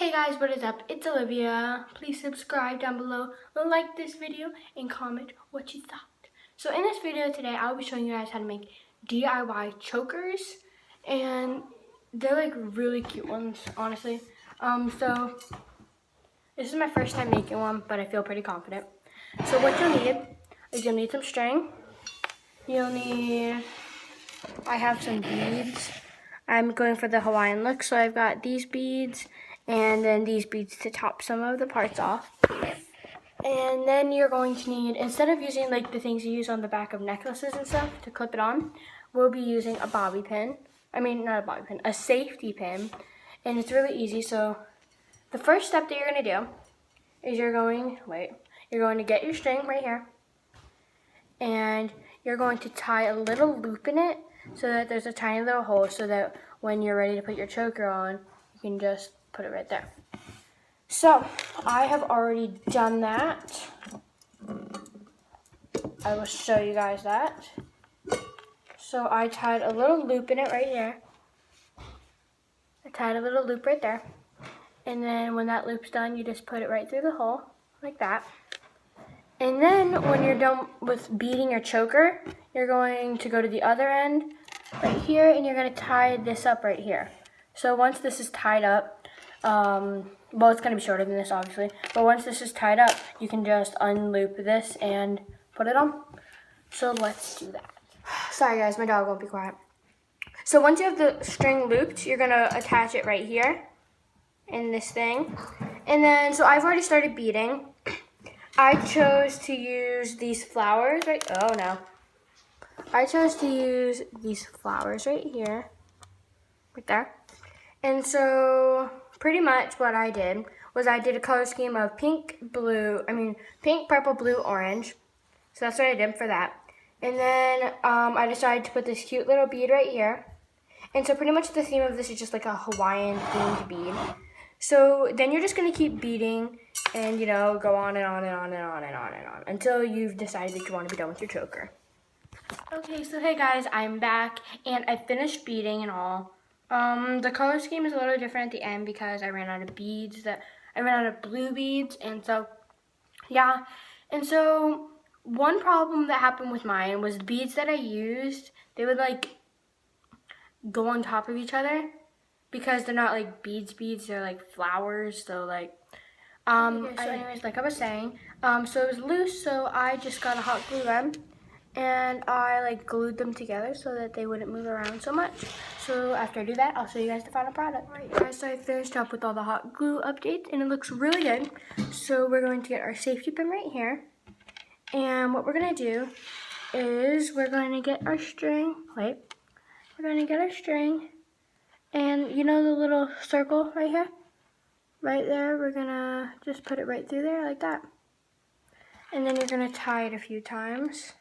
Hey guys, what is up? It's Olivia. Please subscribe down below, like this video, and comment what you thought. So in this video today, I'll be showing you guys how to make DIY chokers, and they're like really cute ones, honestly. So this is my first time making one, but I feel pretty confident. So what you'll need is you'll need some string. You'll need, I have some beads. I'm going for the Hawaiian look, so I've got these beads and then these beads to top some of the parts off. And then you're going to need, instead of using like the things you use on the back of necklaces and stuff to clip it on, we'll be using a bobby pin. I mean, not a bobby pin, a safety pin. And it's really easy. So the first step that you're going to do is you're going to get your string right here. And you're going to tie a little loop in it so that there's a tiny little hole so that when you're ready to put your choker on, you can just put it right there. So I have already done that. I will show you guys that. So I tied a little loop in it right here. I tied a little loop right there. And then when that loop's done, you just put it right through the hole like that. And then when you're done with beading your choker, you're going to go to the other end right here and you're going to tie this up right here. So once this is tied up, well, it's going to be shorter than this obviously, but once this is tied up, you can just unloop this and put it on. So let's do that. Sorry guys, my dog won't be quiet. So once you have the string looped, you're going to attach it right here in this thing. And then, so I've already started beading. I chose to use these flowers right, oh no. I chose to use these flowers right here, right there. And so pretty much what I did was I did a color scheme of pink, purple, blue, orange. So that's what I did for that. And then I decided to put this cute little bead right here. And so pretty much the theme of this is just like a Hawaiian themed bead. So then you're just gonna keep beading and, you know, go on and on and on and on and on and on until you've decided that you want to be done with your choker. Okay, so hey guys, I'm back and I finished beading and all. The color scheme is a little different at the end because I ran out of beads, I ran out of blue beads, and so, yeah. And so one problem that happened with mine was the beads that I used, they would like go on top of each other because they're not like beads, they're like flowers, so like, anyways, like I was saying, so it was loose, so I just got a hot glue gun and I like glued them together so that they wouldn't move around so much. So after I do that, I'll show you guys the final product. Alright guys, so I finished up with all the hot glue updates and it looks really good. So we're going to get our safety pin right here. And what we're going to do is we're going to get our string, and you know the little circle right here? Right there, we're gonna just put it right through there like that. And then you're gonna tie it a few times.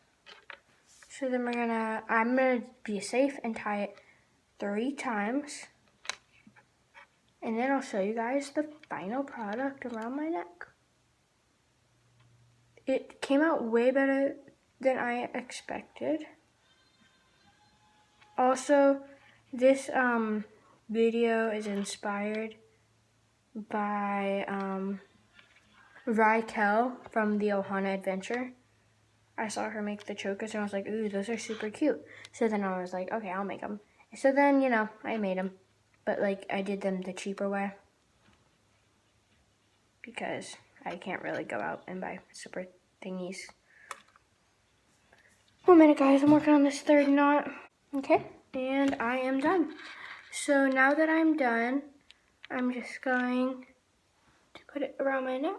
So then I'm gonna be safe and tie it 3 times. And then I'll show you guys the final product around my neck. It came out way better than I expected. Also, this video is inspired by Raquel from the Ohana Adventure. I saw her make the chokers and I was like, ooh, those are super cute. So then I was like, okay, I'll make them. So then, you know, I made them. But like, I did them the cheaper way. Because I can't really go out and buy super thingies. 1 minute guys, I'm working on this 3rd knot. Okay, and I am done. So now that I'm done, I'm just going to put it around my neck.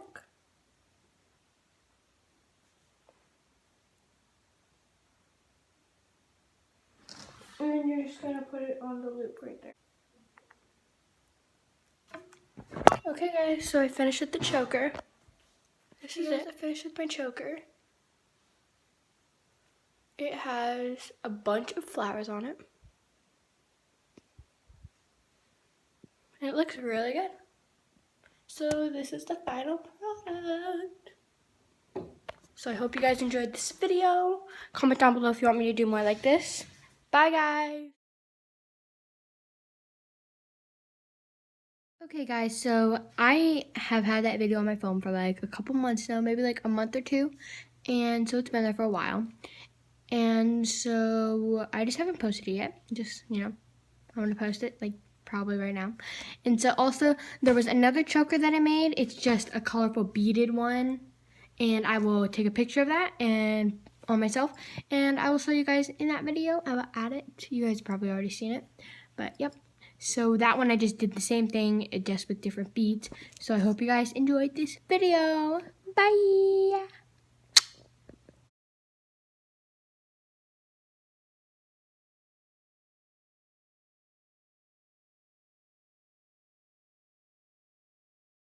And then you're just going to put it on the loop right there. Okay guys, so I finished with the choker. This is it, I finished with my choker. It has a bunch of flowers on it. And it looks really good. So this is the final product. So I hope you guys enjoyed this video. Comment down below if you want me to do more like this. Bye guys. Okay guys, so I have had that video on my phone for like a couple months now, maybe like a month or two. And so it's been there for a while. And so I just haven't posted it yet. Just, you know, I'm gonna post it like probably right now. And so also there was another choker that I made. It's just a colorful beaded one. And I will take a picture of that and on myself. And I will show you guys in that video. I will add it. You guys probably already seen it. But yep. So that one I just did the same thing, just with different beads. So I hope you guys enjoyed this video. Bye!